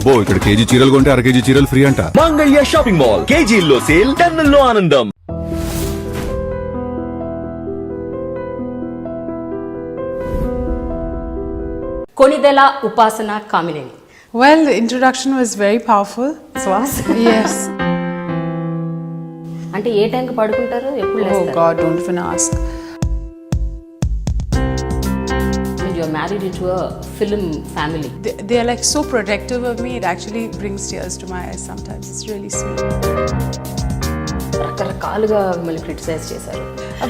అబ్బో ఇక్కడ కేజీ చీరలు కొంటే అర కేజీ చీరలు ఫ్రీ అంట. మంగళ్య షాపింగ్ మాల్, కేజీల్లో సేల్, టన్నుల్లో ఆనందం. Konidela Upasana Konidela. Well, the introduction was very powerful. Swas? Yes. అంటే ఏ టైంకి పడుకుంటారు, ఎప్పుడు Oh లేస్తారు? God, don't even ask. You are married into a film family. They are like so protective of me. It actually brings tears to my eyes sometimes. It's really sweet. రకరకాలుగా మిమ్మల్ని criticise చేశారు.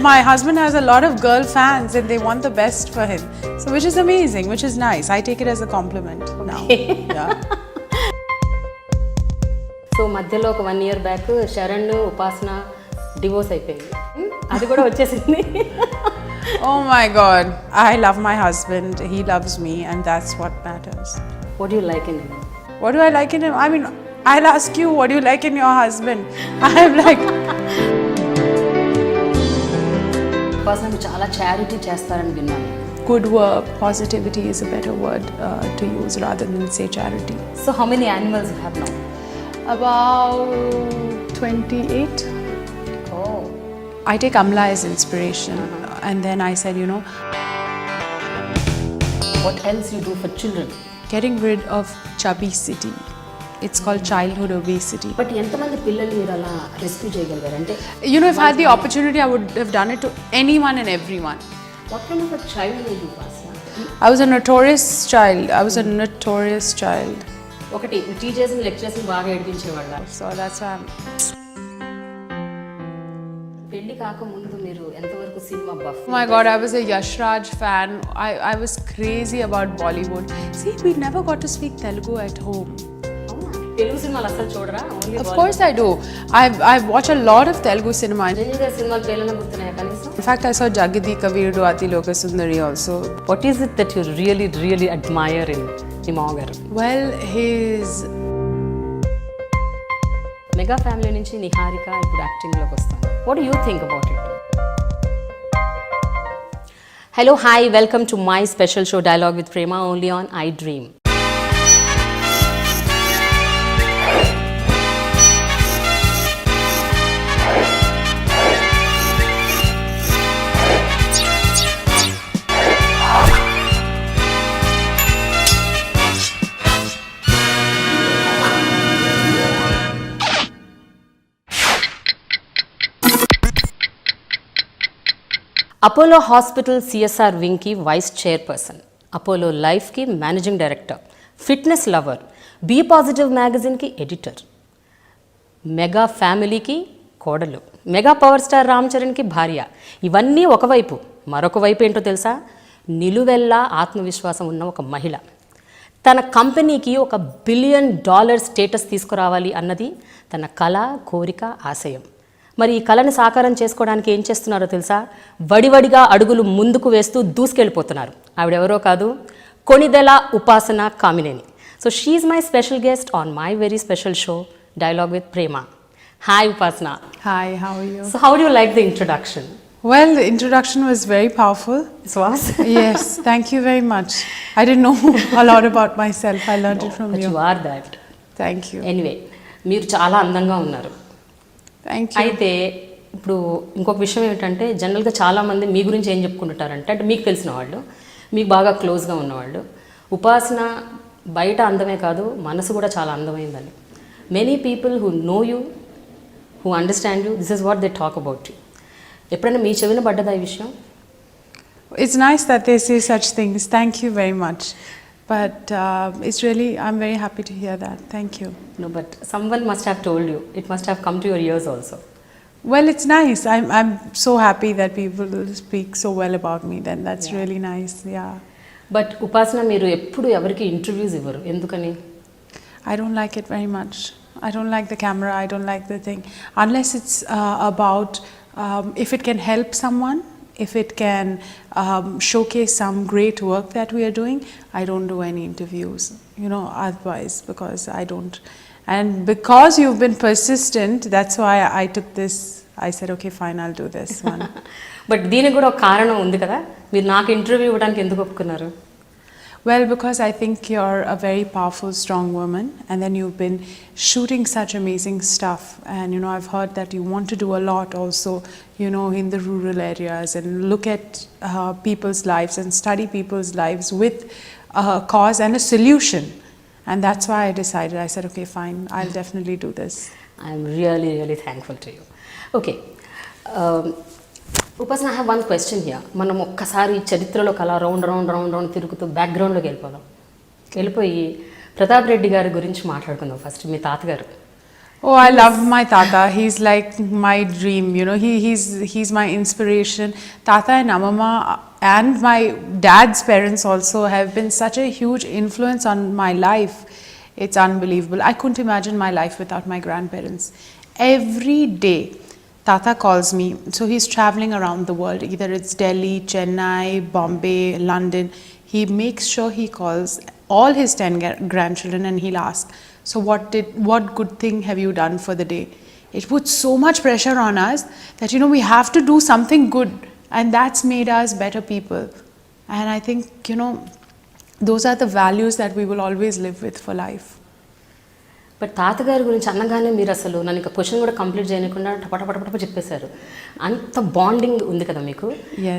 My husband has a lot of girl fans and they want the best for him. So which is amazing, which is nice. I take it as a compliment now. Yeah. So మధ్యలో ఒక 1 year back Sharan ఉపాసన divorce అయిపోయింది. అది కూడా వచ్చేసింది. Oh my God. I love my husband. He loves me and that's what matters. What do you like in him? What do I like in him? I mean, I'll ask you, what do you like in your husband? I'm like... ఉపాసన చాలా charity చేస్తారని విన్నాను. Good work, positivity is a better word to use rather than say charity. So how many animals you have now? About 28. Oh. I take Amla as inspiration and then I said, you know, What else you do for children? getting rid of chubby city. It's called childhood obesity. But ఎంతమంది పిల్లల్ని మీరు అలా rescue చేయగలిగారు? అంటే You know, if I had the opportunity, I would have done it to anyone and everyone. what kind of a child were you, Upasana? I was a notorious child. I was a notorious child. ఒకటి teachers lecturers బాగా ఏడిపించేవాళ్ళ. So that's why I'm... పెళ్లి కాకముందు మీరు ఎంతవరకు cinema buff? Oh my God, I was a Yash Raj fan. I was crazy about Bollywood. See, we never got to speak Telugu at home. Telugu సినిమాలు అసలు చూడరా? Only Of course I do. I watch a lot of Telugu cinema. జంజీ గారి సినిమాలు పేర్లను గుర్తున్నాయా కనీసం? In fact, I saw Jagadi Kavirudu Ati Lokasundari also. What is it that you really admire in me మామగారు? Well, his... mega family నుంచి నిహారిక ఇప్పుడు యాక్టింగ్లోకి వస్తాను. What do you think about it? Hello, hi, welcome to my special show dialogue with Prema only on iDream. Apollo hospital CSR వింగ్కి vice chairperson, Apollo లైఫ్కి managing director, fitness lover, be positive మ్యాగజైన్కి editor, mega ఫ్యామిలీకి కోడలు, mega power star Ram చరణ్కి భార్య. ఇవన్నీ ఒకవైపు, మరొక వైపు ఏంటో తెలుసా? నిలువెల్లా ఆత్మవిశ్వాసం ఉన్న ఒక మహిళ. తన కంపెనీకి $1 బిలియన్ స్టేటస్ తీసుకురావాలి అన్నది తన కళ, కోరిక, ఆశయం. మరి ఈ కళని సాకారం చేసుకోవడానికి ఏం చేస్తున్నారో తెలుసా? వడివడిగా అడుగులు ముందుకు వేస్తూ దూసుకెళ్ళిపోతున్నారు. ఆవిడెవరో కాదు, కొనిదెల ఉపాసన Kamineni. So she is my special guest on my very special show dialogue with Prema. Hi ఉపాసన. Hi, how are you? So how do you like the introduction? Well, the introduction was very powerful. Swas? Yes, thank you very much. I didn't know a lot about myself. I learned it from you. You are that. Thank you. Anyway, మీరు చాలా అందంగా ఉన్నారు. Thank you. అయితే ఇప్పుడు ఇంకొక విషయం ఏమిటంటే, జనరల్గా చాలామంది మీ గురించి ఏం చెప్పుకుంటుంటారంటే, అంటే మీకు తెలిసిన వాళ్ళు, మీకు బాగా క్లోజ్గా ఉన్నవాళ్ళు, ఉపాసన బయట అందమే కాదు, మనసు కూడా చాలా అందమైందని. Many people who know you, who understand you, this is what they talk about you. ఎప్పుడైనా మీ చెవిన పడ్డదా ఈ విషయం? It's nice that they say such things. Thank you very much. But it's really, I'm very happy to hear that. Thank you. No, but someone must have told you. It must have come to your ears also. Well, it's nice. I'm so happy that people speak so well about me. Then that's really nice. Yeah. But ఉపాసన, మీరు ఎప్పుడు ఎవరికి interviews ఇవ్వరు, ఎందుకని? I don't like it very much. I don't like the camera. I don't like the thing. Unless it's about if it can help someone, if it can showcase some great work that we are doing, I don't do any interviews, you know, otherwise, because I don't. And because you've been persistent, that's why I took this. I said, okay, fine, I'll do this one. But దీనికి కూడా ఒక కారణం ఉంది కదా, మీరు నాకు interview ఇవ్వడానికి ఎందుకు ఒప్పుకున్నారు? Well, because I think you're a very powerful, strong woman, and then you've been shooting such amazing stuff. And I've heard that you want to do a lot also, in the rural areas and look at people's lives and study people's lives with a cause and a solution. And that's why I said, okay, fine, I'll definitely do this. I'm really, really thankful to you. Okay. Upasana, I have one question here. మనం ఒక్కసారి చరిత్రలోకి అలా round తిరుగుతూ బ్యాక్గ్రౌండ్లోకి వెళ్ళిపోయి ప్రతాప్ రెడ్డి గారి గురించి మాట్లాడుకుందాం first మీ తాతగారు. Oh, I love my Tata. He's like my dream, he's my inspiration. Tata and Amama and my dad's parents also have been such a huge influence on my life. It's unbelievable. I couldn't imagine my life without my grandparents. Every day, Tata calls me. So he's traveling around the world. Either it's Delhi, Chennai, Bombay, London. He makes sure he calls all his 10 grandchildren and he'll ask, so what good thing have you done for the day? It puts so much pressure on us that we have to do something good, and that's made us better people. And I think those are the values that we will always live with for life. But తాతగారి గురించి అనగానే మీరు అసలు నన్ను ఇక question కూడా complete చేయకుండా టపటపటపట చెప్పేశారు. అంత బాండింగ్ ఉంది కదా మీకు.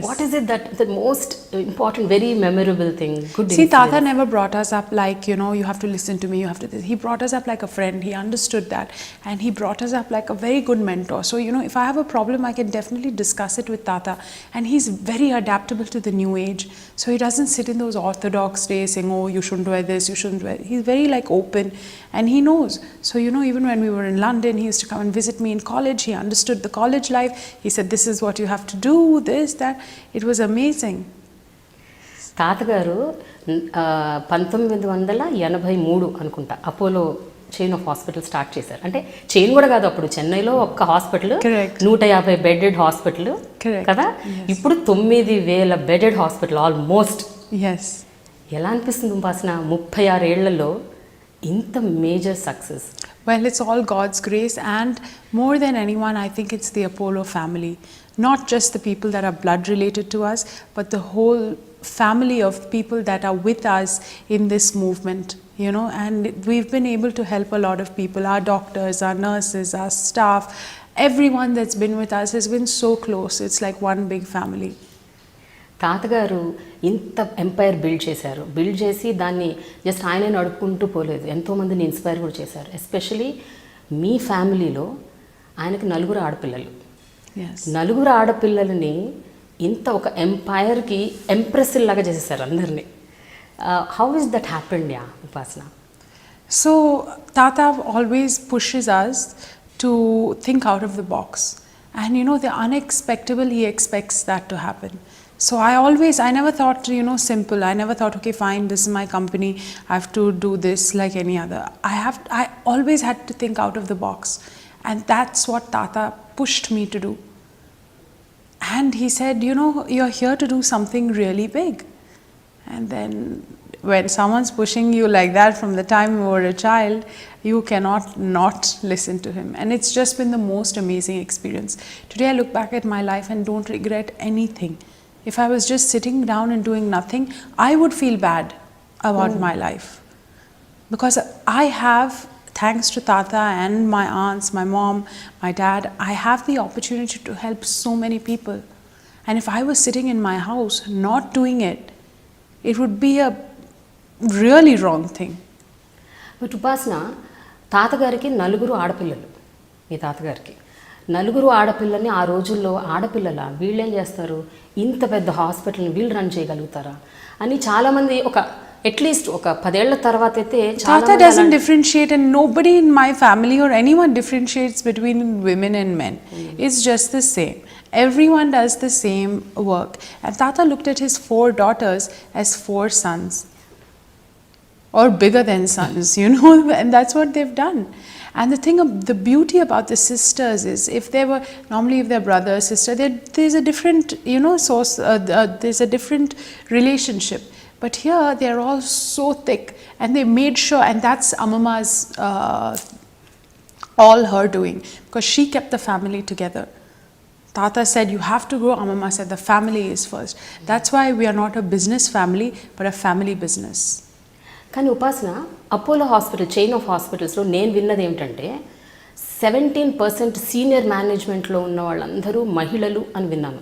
What is it that the most important very memorable thing? Good. See, Tata never brought us up like you have to listen to me, you have to this. He brought us up like a friend. He understood that, and he brought us up like a very good mentor. So if I have a problem, I can definitely discuss it with Tata, and he's very adaptable to the new age. So he doesn't sit in those orthodox days saying, oh, you shouldn't wear this, you shouldn't wear. He's very open, and he knows. So even when we were in London, he used to come and visit me in college. He understood the college life. He said, this is what you have to do, this, that. It was amazing. తాతగారు 1983 అనుకుంటా Apollo chain of hospital start చేశారు. అంటే chain కూడా కాదు, అప్పుడు చెన్నైలో ఒక్క hospital 150 bedded hospital కదా. ఇప్పుడు 9,000 బెడెడ్ హాస్పిటల్ ఆల్మోస్ట్. ఎలా అనిపిస్తుంది ఉపాసన 36 ఏళ్లలో ఇంత major success? Well, it's all God's grace, and more than anyone, I think it's the Apollo family. Not just the people that are blood related to us, but the whole family of people that are with us in this movement, and we've been able to help a lot of people. Our doctors, our nurses, our staff, everyone that's been with us has been so close. It's like one big family. తాతగారు ఇంత umpire build చేసి దాన్ని just ఆయనే నడుపుకుంటూ పోలేదు, ఎంతోమందిని inspire కూడా చేశారు. ఎస్పెషలీ మీ ఫ్యామిలీలో ఆయనకి 4 ఆడపిల్లలు. 4 ఆడపిల్లలని ఇంత ఒక ఎంపైర్కి ఎంప్రెస్ లాగా చేసేసారు అందరినీ. హౌ ఇస్ దట్ హ్యాపెండ్ ఉపాసన? So Tata always pushes us to think out of the box, and the unexpected, he expects that to happen. So I never thought, simple. I never thought, okay, fine, this is my company, I have to do this like any other. I always had to think out of the box. And that's what Tata pushed me to do. And he said, you're here to do something really big. And then when someone's pushing you like that from the time you were a child, you cannot not listen to him. And it's just been the most amazing experience. Today I look back at my life and don't regret anything. If I was just sitting down and doing nothing, I would feel bad about my life. Because I have, thanks to Tata and my aunts, my mom, my dad, I have the opportunity to help so many people. And if I was sitting in my house not doing it, it would be a really wrong thing. But ఉపాసన, తాతగారికి 4 ఆడపిల్లలు. మీ తాతగారికి 4 ఆడపిల్లల్ని ఆ రోజుల్లో ఆడపిల్లల వీళ్ళేం చేస్తారు, ఇంత పెద్ద హాస్పిటల్ని వీళ్ళు రన్ చేయగలుగుతారా అని చాలామంది అట్లీస్ట్ ఒక 10 ఏళ్ల తర్వాత అయితే Tata doesn't differentiate, and nobody in my family or anyone differentiates between women and men. It's just the same. Everyone does the same work. And Tata looked at his 4 daughters as 4 sons, or bigger than sons, and that's what they've done. And the beauty about the sisters is, if they're brother or sister, there's a different, source, there's a different relationship. But here, they're all so thick, and they made sure, and that's Amama's, all her doing, because she kept the family together. Tata said, you have to grow. Amama said, the family is first. That's why we are not a business family, but a family business. కానీ ఉపాసన Apollo hospital chain of హాస్పిటల్స్లో నేను విన్నది ఏమిటంటే 17% senior మేనేజ్మెంట్లో ఉన్న వాళ్ళందరూ మహిళలు అని విన్నాను.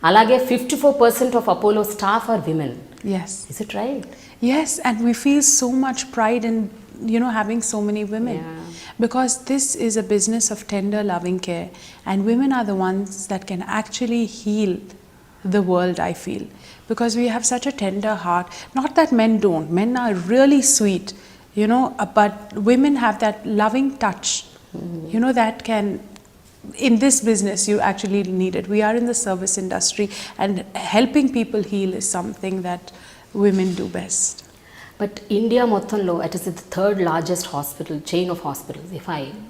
అలాగే 54% of Apollo staff are women. Yes. Is it right? Yes, and we feel so much pride in, having so many women. Yeah. Because this is a business of tender, loving care. And women are the ones that can actually heal the world, I feel. Because we have such a tender heart. Not that men don't. Men are really sweet, but women have that loving touch, that can... In this business, you actually need it. We are in the service industry, and helping people heal is something that women do best. But India మొత్తంలో it is the third largest hospital chain of hospitals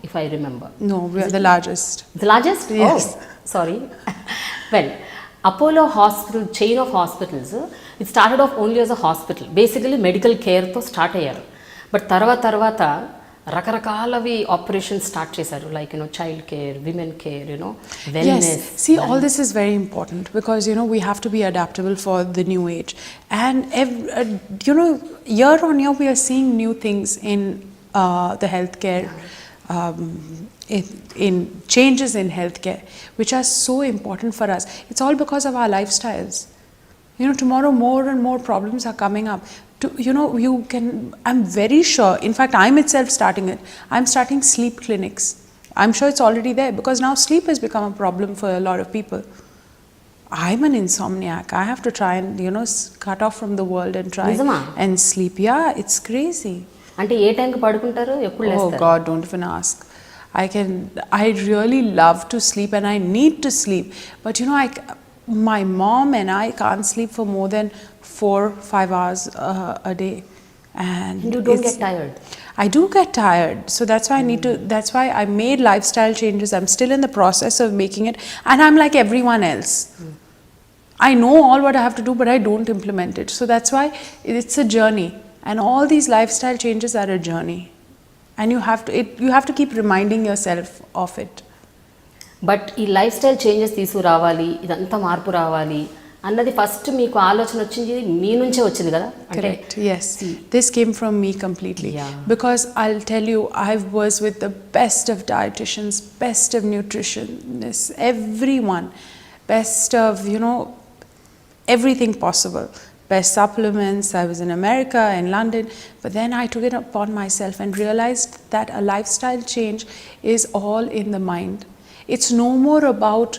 if I remember. No, we are the largest. The largest? Yes. Oh, sorry. Well, Apollo Hospital chain of hospitals, it started off only as a hospital. Basically medical care తో start అయ్యారు. But తర్వాత రకరకాలవి operations start చేశారు, like child care, women care, wellness. Yes. See, all this is very important because we have to be adaptable for the new age, and year on year we are seeing new things in the healthcare, in changes in healthcare, which are so important for us. It's all because of our lifestyles. Tomorrow more and more problems are coming up. I'm very sure, in fact I'm itself starting it. I'm starting sleep clinics. I'm sure it's already there because now sleep has become a problem for a lot of people. I'm an insomniac. I have to try and cut off from the world and try Nijama? and sleep. Yeah, it's crazy. అంటే ఏ టైంకి పడుకుంటారు, ఎప్పుడు Oh లేస్తారు? God, don't even ask. I really love to sleep and I need to sleep, but my mom and I can't sleep for more than 4-5 hours a day, and You don't get tired? I do get tired, so that's why I need to. That's why I made lifestyle changes. I'm still in the process of making it, and I'm like everyone else. I know all what I have to do, but I don't implement it. So that's why it's a journey, and all these lifestyle changes are a journey, and you have to keep reminding yourself of it. But ఈ life style changes తీసుకురావాలి, ఇదంతా మార్పు రావాలి అన్నది first మీకు ఆలోచన వచ్చింది మీ నుంచే వచ్చింది కదా? Correct. Yes. This came from me completely. Yeah. Because I'll tell you, I was with the best of dietitians, best of nutritionists, everyone, best of, everything possible. Best supplements. I was in America, in London, but then I took it upon myself and realized that a lifestyle change is all in the mind. It's no more about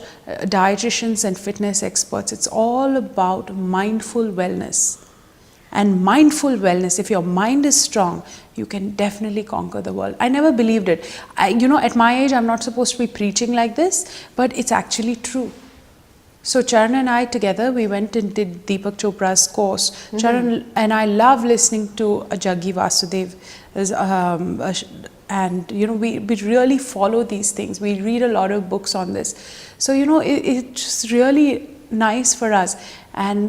dietitians and fitness experts. It's all about mindful wellness. And mindful wellness, if your mind is strong, you can definitely conquer the world. I never believed it. At my age, I'm not supposed to be preaching like this, but it's actually true. So Charan and I together, we went and did Deepak Chopra's course. Charan and I love listening to Jaggi Vasudev. And we really follow these things. We read a lot of books on this. So it's really nice for us. And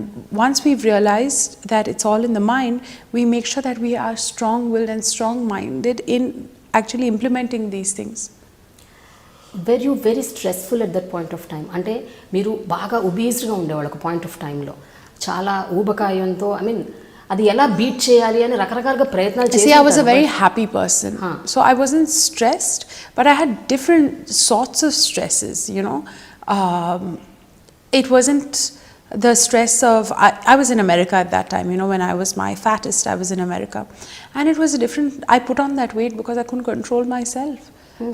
once we've realized that it's all in the mind, we make sure that we are strong-willed and strong-minded in actually implementing these things. Where you very stressful at that point of time? అంటే మీరు బాగా ఒబీస్డ్గా ఉండేవాళ్ళు ఒక point of టైంలో, చాలా ఊబకాయంతో, అది ఎలా beat చేయాలి అని రకరకాలుగా ప్రయత్నాలు చేసి. See, I was a very happy person. So I wasn't stressed, but I had different sorts of stresses, It wasn't the stress of... I was in America at that time, when I was my fattest, I was in America. And it was I put on that weight because I couldn't control myself.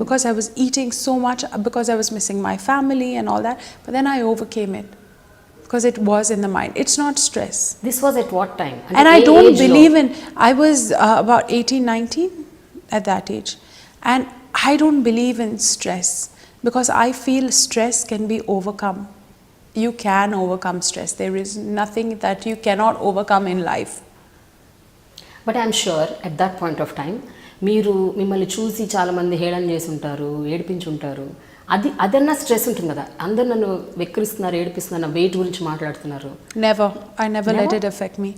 Because I was eating so much, because I was missing my family and all that. But then I overcame it. Because it was in the mind. It's not stress. This was at what time? And I don't believe in... I was about 18-19 at that age. And I don't believe in stress. Because I feel stress can be overcome. You can overcome stress. There is nothing that you cannot overcome in life. But I'm sure at that point of time, మిమ్మల్ని చూసి చాలామంది హేళన చేసి ఉంటారు, ఏడిపించుంటారు. అదన్నా stress ఉంటుంది కదా, అందరు నన్ను వెక్కిరిస్తున్నారు, ఏడిపిస్తున్నారు, వెయిట్ గురించి మాట్లాడుతున్నారు. Never. I never let it affect me.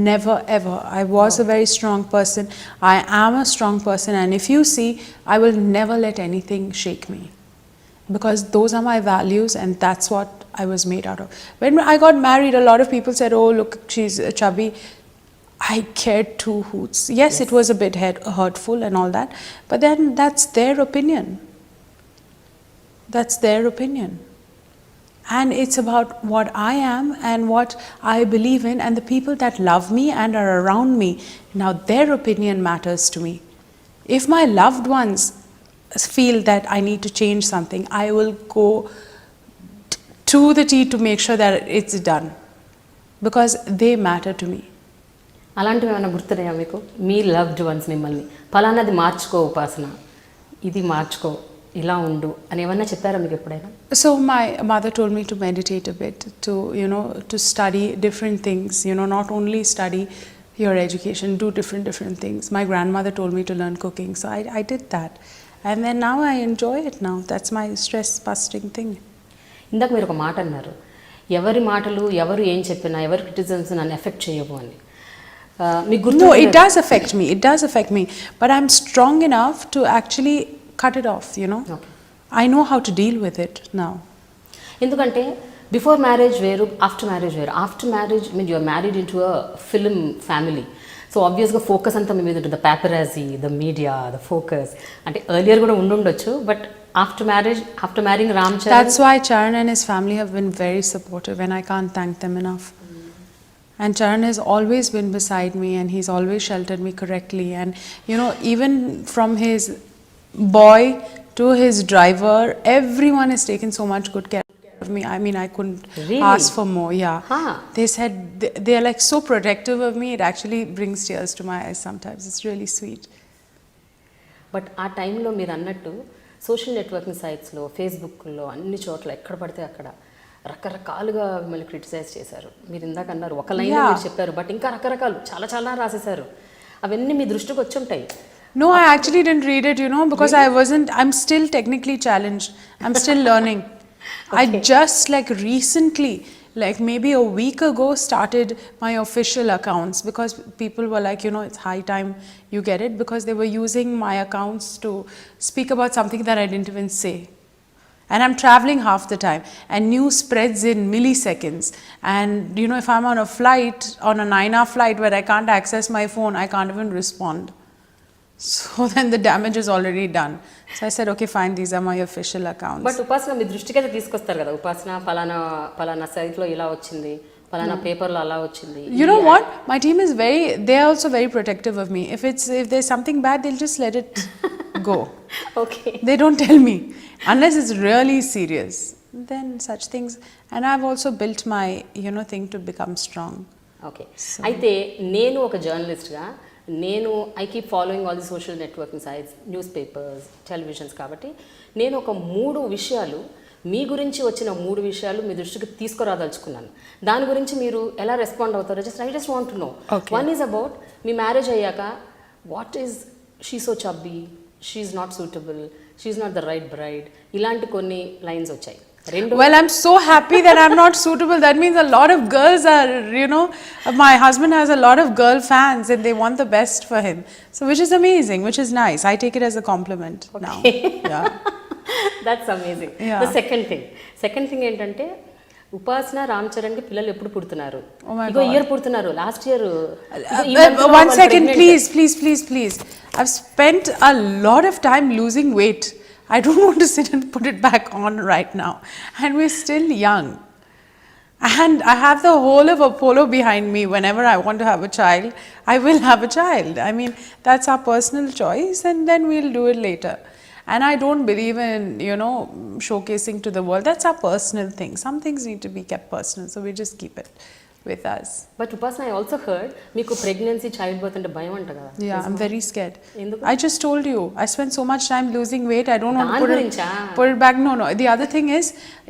Never ever. I was a very strong person. I am a strong person, and if you see, I will never let anything shake me. because those are my values and that's what I was made out of. When I got married, a lot of people said, oh look, she's chubby. I cared two hoots. Yes, it was a bit hurtful and all that, but then that's their opinion. That's their opinion. And it's about what I am and what I believe in, and the people that love me and are around me. Now their opinion matters to me. If my loved ones feel that I need to change something, I will go to the T to make sure that it's done, because they matter to me. అలాంటివి ఏమైనా గుర్తున్నాయా మీకు? మీ loved ones మిమ్మల్ని పలానాది మార్చుకో ఉపాసన, ఇది మార్చుకో, ఇలా ఉండు అని ఏమన్నా చెప్పారా మీకు ఎప్పుడైనా? So my mother told me to meditate a bit, to to study different things, not only study your education, do different things. My grandmother told me to learn cooking, so I did that, and then now I enjoy it now. That's my stress busting thing. ఇందాక మీరు ఒక మాట అన్నారు, ఎవరి మాటలు ఎవరు ఏం చెప్పినా ఎవరి క్రిటిసిజమ్స్ నన్ను ఎఫెక్ట్ చేయవు అని. మీకు గుర్తు? No, it does affect me. It does affect me, but I'm strong enough to actually cut it off, Okay. I know how to deal with it now. ఎందుకంటే బిఫోర్ మ్యారేజ్ వేరు, after marriage వేరు. After marriage mean you're married into a film family, so ఆబ్వియస్గా focus అంతా మీ మీద ఉంటుంది. The paparazzi, the media, the focus అంటే earlier కూడా ఉండుండొచ్చు, but after marriage, after marrying Ram Charan. That's why Charan and his family have been very supportive, and I can't thank them enough. And Charan has always been beside me, and he's always sheltered me correctly. And even from his boy to his driver, everyone has taken so much good care of me. I mean, I couldn't Really? ask for more. Yeah. Huh. They said they're like so protective of me. It actually brings tears to my eyes sometimes. It's really sweet. But ఆ టైంలో మీరు అన్నట్టు social networking సైట్స్లో, ఫేస్బుక్లో, అన్ని చోట్ల ఎక్కడ పడితే అక్కడ రకరకాలుగా మిమ్మల్ని క్రిటిసైజ్ చేశారు. మీరు ఇందాక అన్నారు ఒక లైన్ మీరు చెప్పారు, బట్ ఇంకా రకరకాలు చాలా చాలా రాసేశారు. అవన్నీ మీ దృష్టికి వచ్చి ఉంటాయి. No, I actually didn't read it, because I'm still technically challenged. I'm still learning. Okay. I just recently, maybe a week ago, started my official accounts, because people were like, it's high time you get it, because they were using my accounts to speak about something that I didn't even say. And I'm traveling half the time, and news spreads in milliseconds. And if I'm on a flight, on a 9-hour flight where I can't access my phone, I can't even respond. So then the damage is already done. So I said, okay, fine, these are my official accounts. But ఉపాసన మీ దృష్టికి అయితే తీసుకొస్తారు కదా, ఉపాసన పలానా సైట్లో ఇలా వచ్చింది, పలానా పేపర్లో అలా వచ్చింది. You know what? My team is they're also very protective of me. If there's something bad, they'll just let it go. Okay. They don't tell me unless it's really serious. Then such things, and I've also built my thing to become strong. Okay. అయితే నేను ఒక జర్నలిస్ట్గా I keep following all the social networking sites, newspapers, televisions. కాబట్టి నేను ఒక 3 విషయాలు, మీ గురించి వచ్చిన 3 విషయాలు మీ దృష్టికి తీసుకురాదలుచుకున్నాను. దాని గురించి మీరు ఎలా రెస్పాండ్ అవుతారో I just want to know. One is about మీ మ్యారేజ్ అయ్యాక, what is she so chubby, she is not suitable, she is not the right bride, ఇలాంటి కొన్ని లైన్స్ వచ్చాయి. Well, I'm so happy that I'm not suitable. That means a lot of girls are, my husband has a lot of girl fans and they want the best for him. So which is amazing, which is nice. I take it as a compliment now. Yeah. That's amazing. Yeah. The second thing ఏంటంటే, ఉపాసన రామ్ చరణ్ కి పిల్లలు ఎప్పుడు పుడుతున్నారు? Oh my ఇగో God. Year పుడుతున్నారు. Last year. One second, please. I've spent a lot of time losing weight. I don't want to sit and put it back on right now. And we're still young. And I have the whole of Apollo behind me. Whenever I want to have a child, I will have a child. I mean, that's our personal choice, and then we'll do it later. And I don't believe in, showcasing to the world. That's our personal thing. Some things need to be kept personal, so we just keep it with us. But Upasana, I also heard మీకు pregnancy, child birth అంటే భయం అంట కదా? Yeah, I'm very scared. ఎందుకు? I just told you, I spent so much time losing weight. I don't want to గురించా? put it back. No. The other thing is,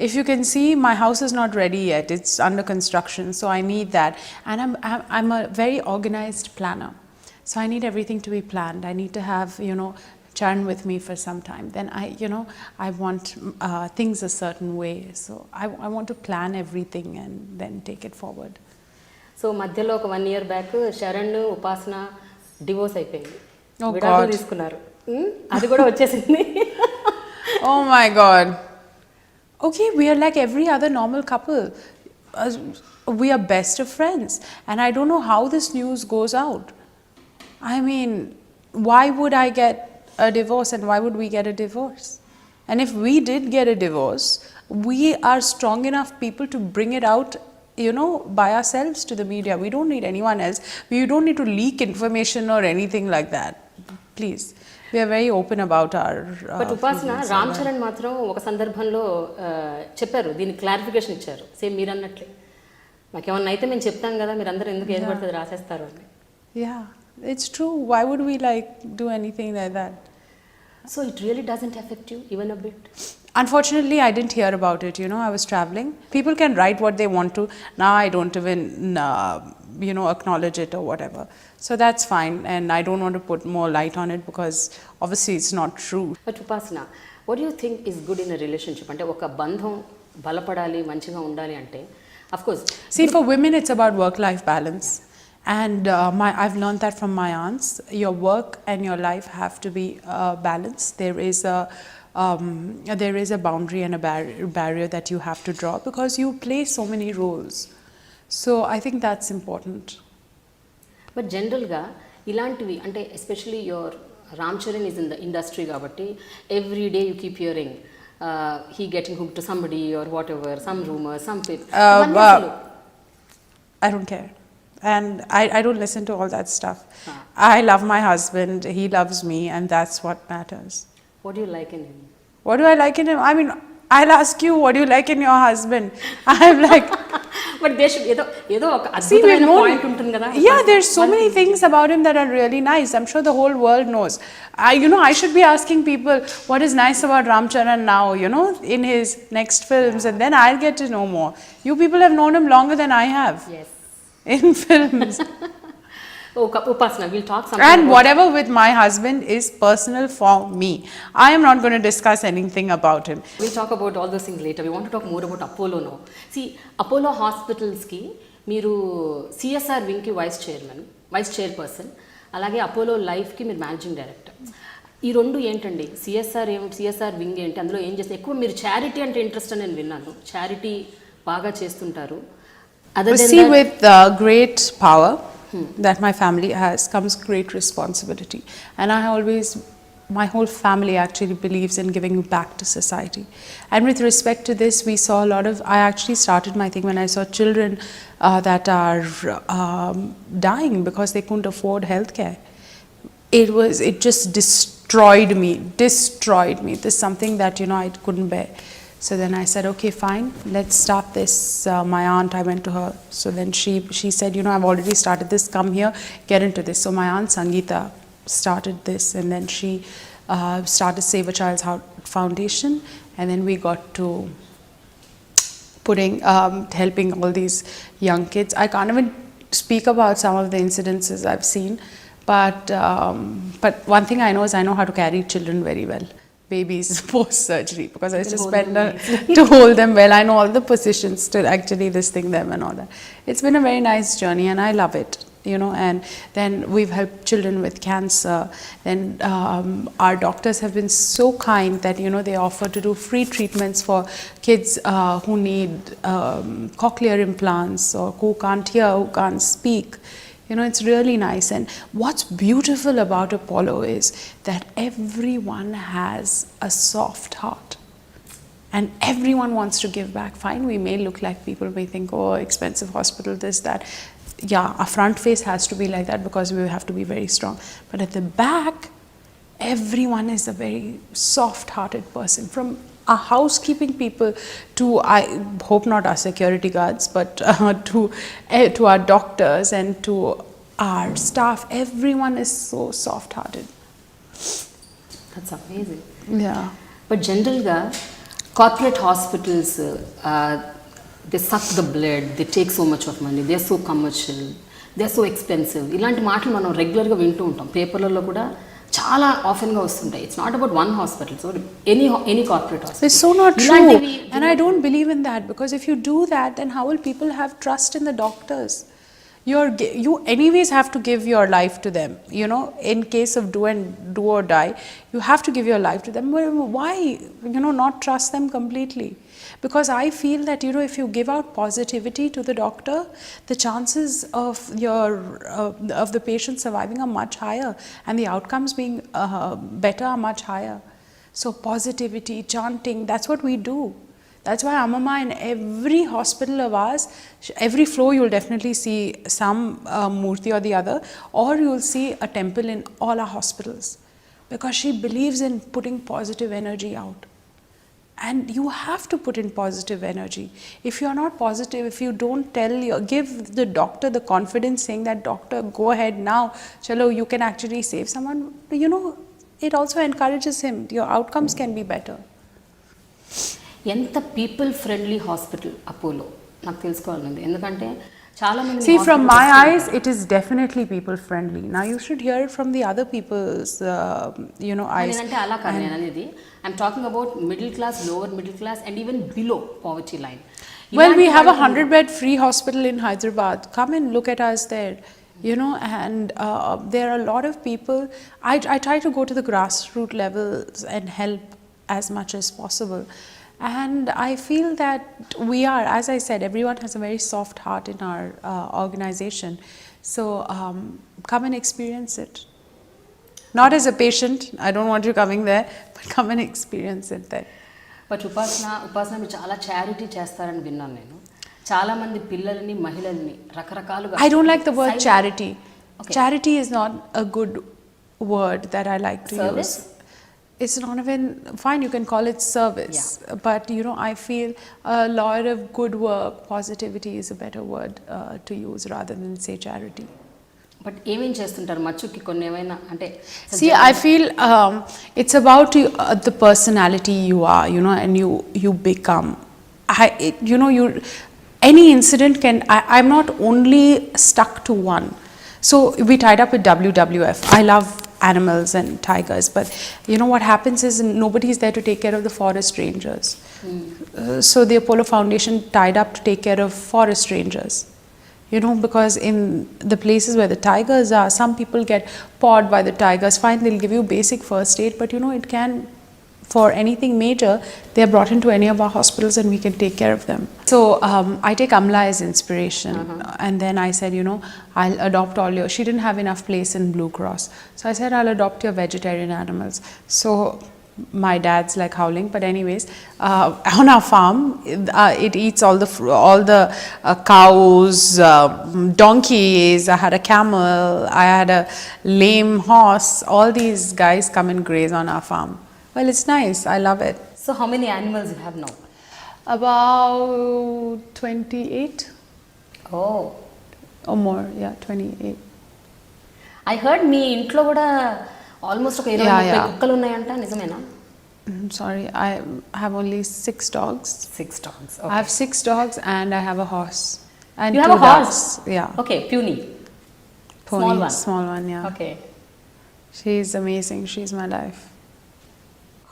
if you can see, my house is not ready yet. It's under construction, so I need that. And I'm a very organized planner, so I need everything to be planned. I need to have Charan with me for some time. Then I want things a certain way. So I want to plan everything and then take it forward. So మధ్యలో ఒక 1 year back Sharan, ఉపాసన divorce అయిపోయింది, Oh విడాకులు God. తీసుకున్నారు. అది కూడా వచ్చేసింది. Oh my God. Okay, we are like every other normal couple. Uh, we are best of friends, and I don't know how this news goes out. I mean, why would I get a divorce, and why would we get a divorce? And if we did get a divorce, we are strong enough people to bring it out, you know, by ourselves to the media. We don't need anyone else. We don't need to leak information or anything like that. Please. We are very open about our but ఉపాసన రామ్ చరణ్ మాత్రం ఒక సందర్భంలో చెప్పారు, దీనికి clarification ఇచ్చారు, same మీరు అన్నట్లే, మాకేమన్నా అయితే మేము చెప్తాం కదా, మీరు అందరూ ఎందుకు ఏది పడుతుంది రాసేస్తారు అని. Yeah, it's true. Why would we like do anything like that? So it really doesn't affect you even a bit? Unfortunately, I didn't hear about it. You know, I was traveling. People can write what they want to. Now I don't even, you know, acknowledge it or whatever. So that's fine. And I don't want to put more light on it because obviously it's not true. But Upasana, what do you think is good in a relationship? అంటే ఒక బంధం బలపడాలి, మంచిగా ఉండాలి అంటే, of course. See, for women, it's about work-life balance. And I've learned that from my aunts. Your work and your life have to be balanced. There is a boundary and a barrier that you have to draw because you play so many roles. So I think that's important. But జనరల్గా ఇలాంటివి అంటే especially your Ram Charan is in the industry కాబట్టి every day you keep hearing he getting hook to somebody or whatever, some rumour, some I don't care. And I don't listen to all that stuff. I love my husband, he loves me, and that's what matters. What do you like in him? What do I like in him? I mean, I'll ask you, what do you like in your husband? I'm like... But there should ఏదో ఒక అద్భుతమైన point ఉంటుంది కదా. Yeah, there's so many things about him that are really nice. I'm sure the whole world knows. You know, I should be asking people what is nice about Ram Charan now, you know, in his next films, and then I'll get to know more. You people have known him longer than I have. Yes. In films. Upasana, we'll talk something And about whatever with my husband is personal for me. I am not going to discuss anything about him. We'll talk about all those things later. We want to talk more about Apollo now. See, Apollo Hospitals ki మీరు CSR వింగ్కి vice chairperson, అలాగే Apollo లైఫ్కి మీరు managing director. ఈ రెండు ఏంటండి, CSR ఏమిటి, CSR wing ఏంటి, అందులో ఏం చేస్తారు? ఎక్కువ మీరు చారిటీ అంటే ఇంట్రెస్ట్ అని నేను విన్నాను, చారిటీ బాగా చేస్తుంటారు. See, with great power that my family has comes great responsibility, and my whole family actually believes in giving back to society. And with respect to this, we saw a lot of, I actually started my thing when I saw children that are dying because they couldn't afford healthcare. It just destroyed me. This is something that, you know, I couldn't bear. So then I said, okay, fine, let's start this. My aunt, I went to her. So then she said, you know, I've already started this, come here, get into this. So my aunt Sangeeta started this, and then she started Save a Child's Foundation, and then we got to helping all these young kids. I can't even speak about some of the incidences I've seen, but one thing I know is I know how to carry children very well. Babies post surgery, because I used to spend to hold them well. I know all the positions to actually this thing them and all that. It's been a very nice journey, and I love it, you know. And then we've helped children with cancer. Then our doctors have been so kind that, you know, they offer to do free treatments for kids who need cochlear implants, or who can't hear, who can't speak. You know, it's really nice. And what's beautiful about Apollo is that everyone has a soft heart, and everyone wants to give back. Fine, we may look like, people may think, oh, expensive hospital, this, that. Yeah, our front face has to be like that because we have to be very strong. But at the back, everyone is a very soft-hearted person. From our housekeeping people to, I hope not our security guards, but to our doctors and to our staff, everyone is so soft-hearted. That's amazing. Yeah. But generally, corporate hospitals, they suck the blood, they take so much of money, they are so commercial, they are so expensive. ఇలాంటి మాటలు మనం రెగ్యులర్గా వింటూ ఉంటాం, పేపర్లలో కూడా చాలా ఆఫెన్గా వస్తుంటాయి. It's not about one hospital, so any corporate hospital. It's so not true, and I don't believe in that, because if you do that, then how will people have trust in the doctors? you anyways have to give your life to them, you know, in case of do or die, you have to give your life to them. Why, you know, not trust them completely? Because I feel that, you know, if you give out positivity to the doctor, the chances of of the patient surviving are much higher, and the outcomes being better are much higher. So positivity, chanting, that's what we do. That's why Amama, in every hospital of ours, every floor you'll definitely see some murti or the other, or you'll see a temple in all our hospitals, because she believes in putting positive energy out. And you have to put in positive energy. If you're not positive, if you don't give the doctor the confidence saying that, doctor, go ahead now, chalo, you can actually save someone, you know, it also encourages him. Your outcomes can be better. ఎంత people friendly hospital Apollo నాకు తెలుసుకోవాలనుంది, ఎందుకంటే చాలా మంది See, from my eyes, it is definitely people friendly. Now you should hear it from the other people's, you know, eyes. అంటే అలా కాదు నేను అనేది, I'm talking about middle class, lower middle class, and even below poverty line. Well, we have a 100-bed free hospital in Hyderabad. Come and look at us there. You know, and there are a lot of people. I try to go to the grassroots levels and help as much as possible. And I feel that we are, as I said, everyone has a very soft heart in our organization. So come and experience it. Not as a patient, I don't want you coming there, but come and experience it there. But ఉపాసన మీరు చాలా charity చేస్తారని విన్నాను నేను. చాలా మంది పిల్లల్ని, మహిళల్ని రకరకాలుగా. I don't like the word charity. Okay. Charity is not a good word that I like to Service? use. It's not even fine, you can call it service. Yeah. But you know, I feel a lot of good work, positivity is a better word to use rather than say charity. But ఏమేం చేస్తుంటారు మచ్చుకి కొన్ని ఏమైనా అంటే? See, I feel it's about the personality you are, you know, and you become. You know, any incident can. I'm not only stuck to one. So we tied up with WWF. I love animals and tigers, but you know what happens is nobody is there to take care of the forest rangers. So the Apollo Foundation tied up to take care of forest rangers. You know, because in the places where the tigers are, some people get pawed by the tigers. Fine, they'll give you basic first aid, but you know, it can, for anything major, they are brought into any of our hospitals and we can take care of them. So I take Amla as inspiration. And then I said, you know, I'll adopt all your, she didn't have enough place in Blue Cross. So I said, I'll adopt your vegetarian animals. So my dad's like howling, but anyways, on our farm, it eats all the cows, donkeys. I had a camel, I had a lame horse. All these guys come and graze on our farm. Well, it's nice. I love it. So how many animals you have now? About 28. Oh. Or more, yeah, 28. I heard మీ ఇంట్లో కూడా almost ఒక 20-30 కుక్కలు ఉన్నాయంట, నిజమేనా? Sorry, I have only 6 dogs. 6 dogs. Okay. I have 6 dogs and I have a horse. And you 2 have a horse? ducks. Yeah. Okay, puny. Pony, Small one. Small one, yeah. Okay. She's amazing. She's my life.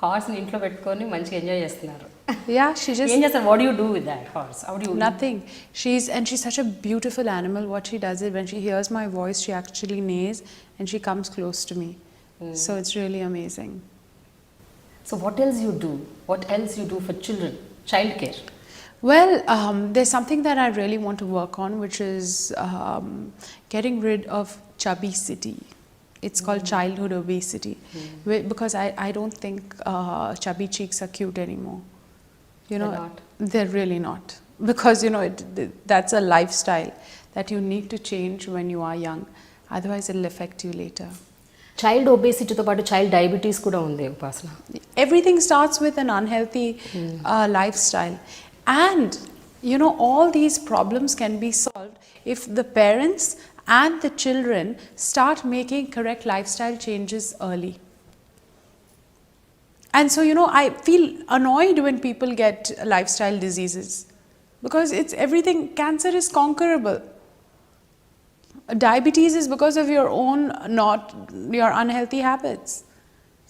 Horse ని ఇంట్లో పెట్టుకొని మంచిగా enjoy చేస్తున్నారు. Yeah, she just. ఏం చేస్తారు? What do you do with that horse? How do you? Nothing. She's such a beautiful animal. What she does is when she hears my voice, she actually neighs and she comes close to me. So it's really amazing. So what else you do? What else you do for children? Child care. Well, there's something that I really want to work on, which is getting rid of chubby-city. It's called childhood obesity, because I don't think chubby cheeks are cute anymore. You know, They're not. They're really not, because you know that's a lifestyle that you need to change when you are young. Otherwise, it'll affect you later. Child ఒబేసిటీతో పాటు child diabetes కూడా ఉంది ఉపాసన. Everything starts with an unhealthy lifestyle, and you know, all these problems can be solved if the parents and the children start making correct lifestyle changes early. And so, you know, I feel annoyed when people get lifestyle diseases, because it's everything. Cancer is conquerable. Diabetes is because of your own, not your unhealthy habits.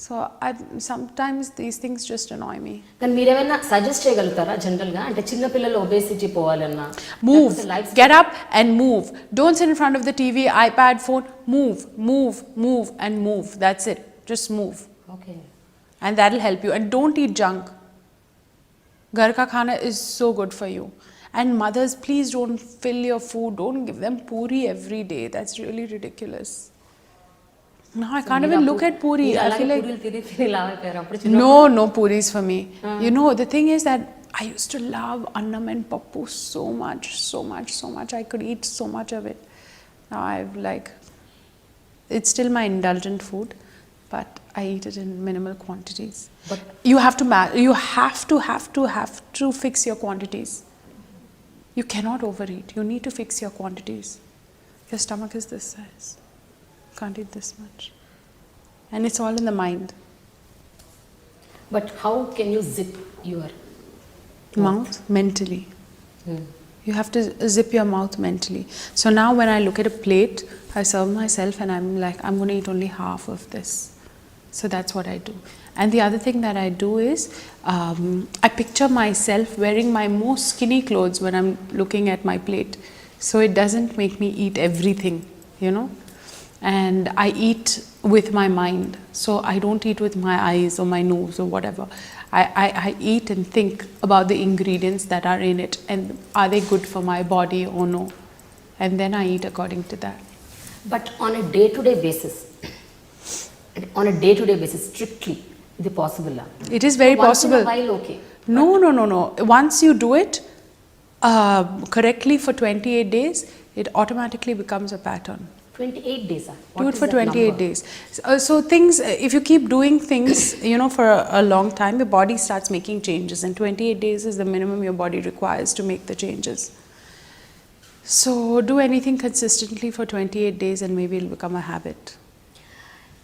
So sometimes these things just annoy me. కానీ మీరేమైనా suggest చేయగలుగుతారా జనరల్గా, అంటే చిన్నపిల్లలు obesity పోవాలన్నా? Move, get up and move. Don't sit in front of the TV, iPad, phone. Move and move. That's it. Just move. Okay. And that'll help you. And don't eat junk. Ghar ka khana is so good for you. And mothers, please don't fill your food. Don't give them puri every day. That's really ridiculous. No, I can't even look at puri. I feel like no puris for me. You know, the thing is that I used to love annam and pappu so much. I could eat so much of it. Now I've like, it's still my indulgent food, but I eat it in minimal quantities. But you have to fix your quantities. You cannot overeat. You need to fix your quantities. Your stomach is this size. Can't eat this much. And it's all in the mind. But how can you zip your Mouth mentally. You have to zip your mouth mentally. So now when I look at a plate, I serve myself and I'm like, I'm going to eat only half of this. So that's what I do. And the other thing that I do is, I picture myself wearing my most skinny clothes when I'm looking at my plate. So it doesn't make me eat everything, you know. And I eat with my mind. So I don't eat with my eyes or my nose or whatever. I eat and think about the ingredients that are in it and are they good for my body or no. And then I eat according to that. But on a day-to-day basis, strictly, is it possible? It is very possible. Once in a while, okay. No. Once you do it correctly for 28 days, it automatically becomes a pattern. 28 days. Do it for 28 days. So things, if you keep doing things, you know, for a long time, your body starts making changes, and 28 days is the minimum your body requires to make the changes. So do anything consistently for 28 days and maybe it'll become a habit.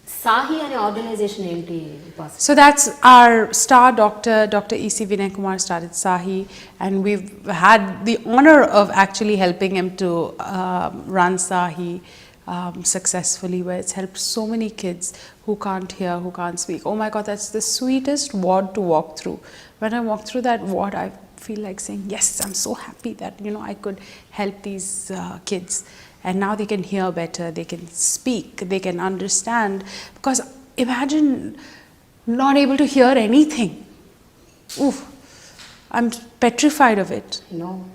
Sahi ane organization enti? So that's our star doctor, Dr. E.C. Vinay Kumar started Sahi, and we've had the honor of actually helping him to run Sahi successfully, where it's helped so many kids who can't hear, who can't speak. Oh my God, that's the sweetest ward to walk through. When I walk through that ward, I feel like saying, yes, I'm so happy that, you know, I could help these kids. And now they can hear better, they can speak, they can understand. Because imagine not able to hear anything. Oof, I'm petrified of it. No.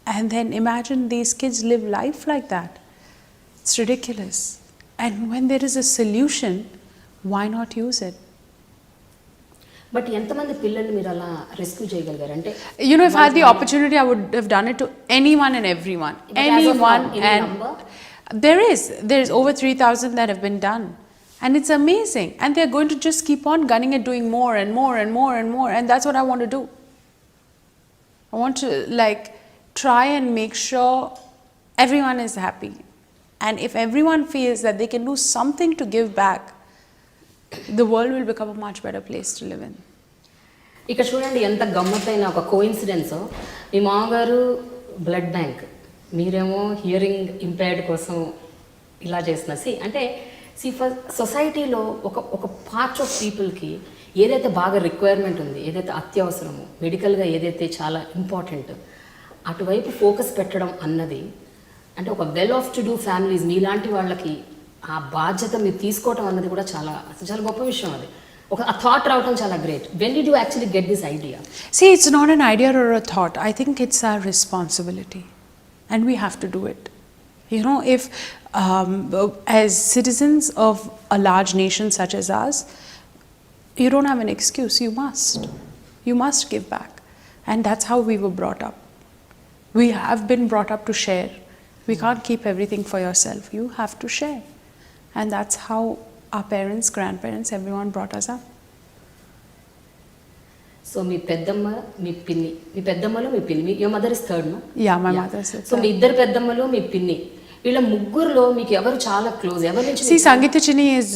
And then imagine these kids live life like that. It's ridiculous. And when there is a solution, why not use it? But ఎంతమంది పిల్లల్ని మీరు అలా rescue చేయగలిగారు అంటే? You know, if I had the opportunity, I would have done it to anyone and everyone. Anyone. And there is over 3,000 that have been done. And it's amazing. And they're going to just keep on gunning at doing more and more and more and more. And that's what I want to do. I want to like try and make sure everyone is happy. And if everyone feels that they can do something to give back, the world will become a much better place to live in. ఇక్కడ చూడండి ఎంత గమ్మత్తైన ఒక coincidence. మీ మామగారు blood bank, మీరేమో hearing impaired కోసం ఇలా చేసిన. అంటే ఫర్ సొసైటీలో ఒక పార్ట్ ఆఫ్ పీపుల్కి ఏదైతే బాగా రిక్వైర్మెంట్ ఉంది, ఏదైతే అత్యవసరమో, మెడికల్గా ఏదైతే చాలా ఇంపార్టెంట్, అటువైపు ఫోకస్ పెట్టడం అన్నది, అంటే ఒక well off to do families మీలాంటి వాళ్ళకి ఆ బాధ్యత మీరు తీసుకోవటం అన్నది కూడా చాలా చాలా గొప్ప విషయం. అది ఒక థాట్ రావటం చాలా great. When did you actually get this idea? See, it's not an idea or a thought. I think it's our responsibility and we have to do it. You know, if as citizens of a large nation such as ours, you don't have an excuse. You must give back. And that's how we were brought up. We have been brought up to share. We can't keep everything for yourself. You have to share. And that's how our parents, grandparents, everyone brought us up. So మీ పెద్దమ్మ, మీ పిన్ని, మీ పెద్దమ్మలో మీ పిన్ని, your mother is third, no? Yeah, my mother is third. So మీ ఇద్దరు పెద్దమ్మలు, మీ పిన్ని, వీళ్ళ ముగ్గురులో మీకు ఎవరు చాలా క్లోజ్? ఎవరి నుంచి? See, Sangeeta Chini is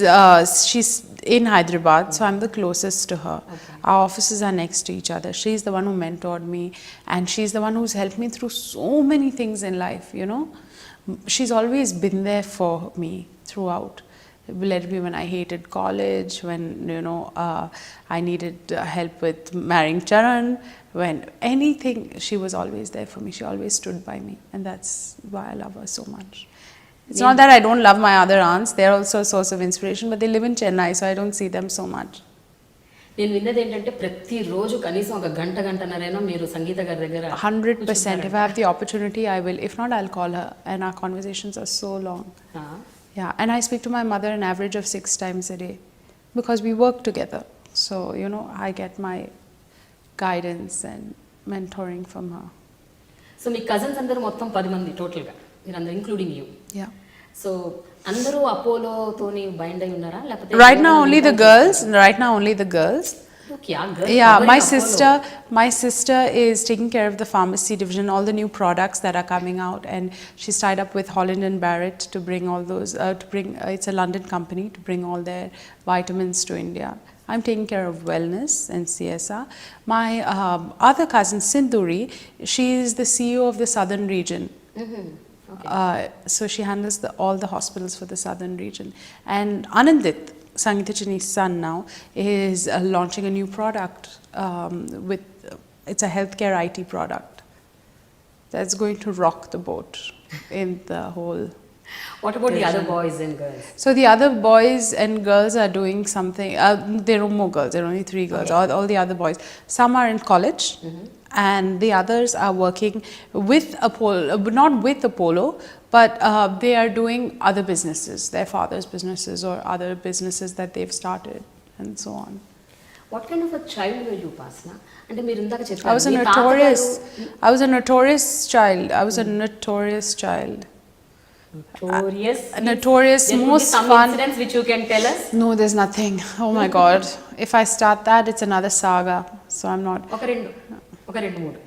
she's in Hyderabad, so I'm the closest to her. Okay. Our offices are next to each other. She's the one who mentored me, and she's the one who's helped me through so many things in life, you know. She's always been there for me throughout. Led me when I hated college, when I needed help with marrying Charan, when anything, she was always there for me. She always stood by me, and that's why I love her so much. It's not that I don't love my other aunts. They're also a source of inspiration, but they live in Chennai, so I don't see them so much. నేను విన్నది ఏంటంటే ప్రతిరోజు కనీసం ఒక గంటన్నరైనా మీరు సంగీత గారి దగ్గర 100%. If I have the opportunity, I will. If not, I'll call her, and our conversations are so long. Yeah, and I speak to my mother an average of 6 times a day because we work together. So, I get my guidance and mentoring from her. So me cousins అందరూ మొత్తం 10 మంది టోటల్గా మీరందరూ including you. Yeah. So అందరూ అపోలోతోని bind అయి ఉన్నారా లేకపోతే Right now only the girls. Yeah, my sister is taking care of the pharmacy division, all the new products that are coming out, and she's tied up with Holland and Barrett to bring all those. It's a London company to bring all their vitamins to India. I'm taking care of wellness and CSR. My other cousin Sindhuri, she is the CEO of the southern region. Okay. So she handles all the hospitals for the southern region. And Anandit, Sangeeta Chini's son now, is launching a new product it's a healthcare IT product that's going to rock the boat in the whole. What about the other boys and girls? So the other boys and girls are doing something. There are more girls. There are only 3 girls. Okay. All the other boys. Some are in college. And the others are working with Apollo, not with Apollo, but they are doing other businesses, their father's businesses or other businesses that they've started, and so on. What kind of a child were you, Upasana? అంటే మీరు ఇందాక I చెప్పారు was a notorious child. Notorious, There most could be some fun. incidents which you can tell us. No, there's nothing. Oh my God. If I start that, it's another saga. So I'm not. ఒక రెండు మూడు.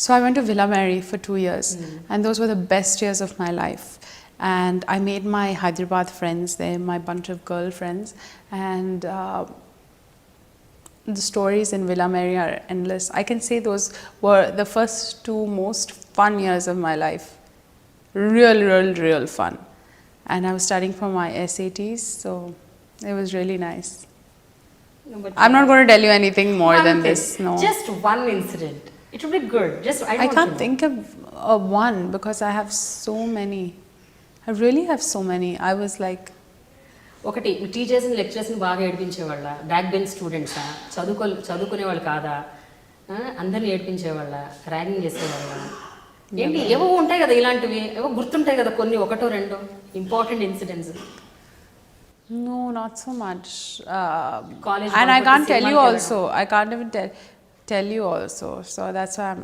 So I went to Villa Mary for 2 years, and those were the best years of my life. And I made my Hyderabad friends there, my bunch of girlfriends, and the stories in Villa Mary are endless. I can say those were the first 2 most fun years of my life. Real fun. And I was studying for my SATs, so it was really nice. No, but I'm not going to tell you anything more than this. No. Just one incident. It would be good. I can't think of one because I have so many. I really have so many. I was like. ఒకటి teachers lecturers బాగా ఏడిపించేవాళ్ళ, back bench స్టూడెంట్సా, చదువుకునే వాళ్ళు కాదా, అందరిని ఏడిపించేవాళ్ళ, ragging చేసేవాళ్ళ, ఏంటి ఏవో ఉంటాయి కదా ఇలాంటివి, ఏవో గుర్తుంటాయి కదా కొన్ని ఒకటో రెండో important incidents. No, not so much. College and I can't tell you also. I can't even tell you also. So that's why I'm.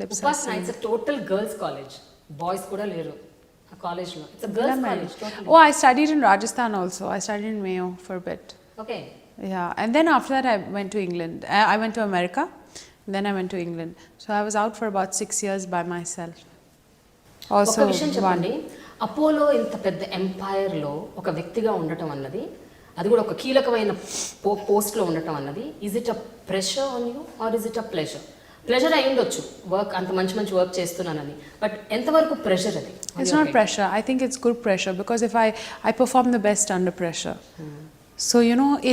Upasana, it's a total girls' college. Boys kuda leru. A college lo. It's a girls' college. Totally. Oh, I studied in Rajasthan also. I studied in Mayo for a bit. Okay. Yeah, and then after that I went to England. I went to America. Then I went to England. So I was out for about 6 years by myself. Also, ఒక విషయం చెప్పండి, Apollo ఇంత పెద్ద ఎంపైర్లో ఒక వ్యక్తిగా ఉండటం అన్నది, అది కూడా ఒక కీలకమైన పోస్ట్లో ఉండటం అన్నది, is it a pressure on you or is it a pleasure? Pleasure అయి ఉండొచ్చు, వర్క్ అంత మంచి వర్క్ చేస్తున్నానని, బట్ ఎంతవరకు ప్రెషర్ అది? It's not pressure. I think it's good pressure because if I perform the best under pressure. So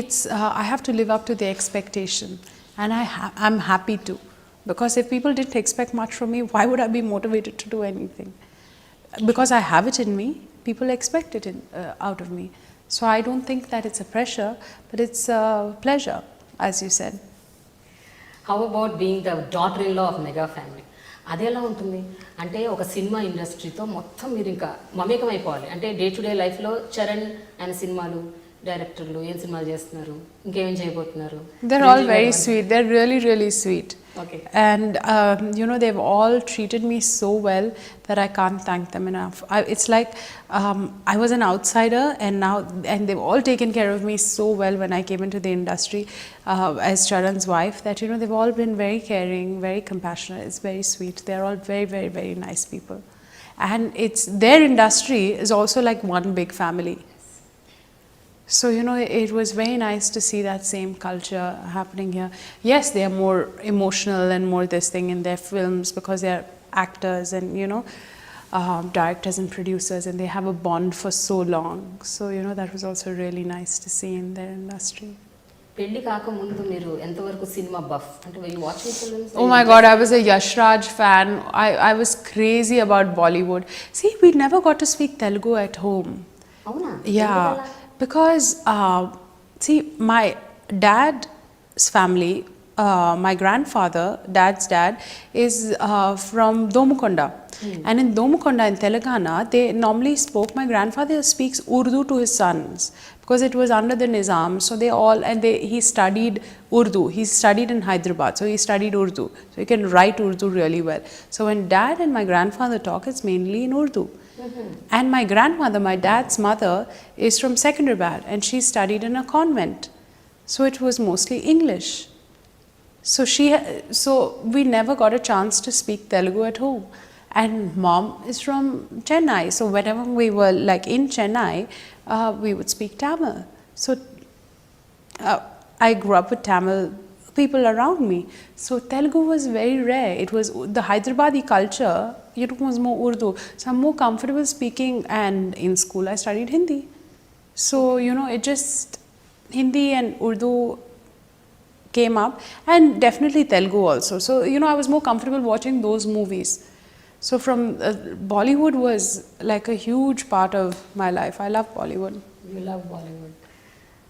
it's I have to live up to the expectation, and I'm happy to, because if people didn't expect much from me, why would I be motivated to do anything? Because I have it in me, people expect it out of me. So I don't think that it's a pressure, but it's a pleasure, as you said. How about being the daughter-in-law of mega family? అది ఎలా ఉంటుంది అంటే ఒక cinema ఇండస్ట్రీతో మొత్తం మీరు ఇంకా మమేకం అయిపోవాలి అంటే డే టు డే లైఫ్లో చరణ్ ఆయన సినిమాలు డైరెక్టర్లు ఏం సినిమాలు చేస్తున్నారు ఇంకేం చేయబోతున్నారు? They're all very sweet. They're really sweet. Okay. And they've all treated me so well that I can't thank them enough. It's like I was an outsider, and they've all taken care of me so well when I came into the industry as Charan's wife, that they've all been very caring, very compassionate. It's very sweet. They're all very very nice people, and it's their industry is also like one big family. So it was very nice to see that same culture happening here. Yes, they are more emotional and more this thing in their films because they are actors, and directors and producers, and they have a bond for so long. So that was also really nice to see in their industry. పెళ్లి కాకముందు మీరు ఎంతవరకు cinema buff అంటే were you watching films? Oh my God, I was a Yash Raj fan. I was crazy about Bollywood. See, we never got to speak Telugu at home. అవునా? Yeah, because see, my dad's family, my grandfather, dad's dad, is from Domukonda. And in Domukonda, in Telangana, they normally spoke, my grandfather speaks Urdu to his sons because it was under the Nizam. So they all, and he studied Urdu. He studied in Hyderabad, so he studied Urdu. So he can write Urdu really well. So when dad and my grandfather talk, it's mainly in Urdu. And my grandmother, my dad's mother, is from Secunderabad, and she studied in a convent. So it was mostly English. So we never got a chance to speak Telugu at home. And mom is from Chennai, so whenever we were like in Chennai, we would speak Tamil. So I grew up with Tamil people around me. So Telugu was very rare. It was the Hyderabadi culture, it was more Urdu. So I'm more comfortable speaking, and in school I studied Hindi. So it just, Hindi and Urdu came up, and definitely Telugu also. So I was more comfortable watching those movies. So from Bollywood was like a huge part of my life. I love Bollywood. You love Bollywood.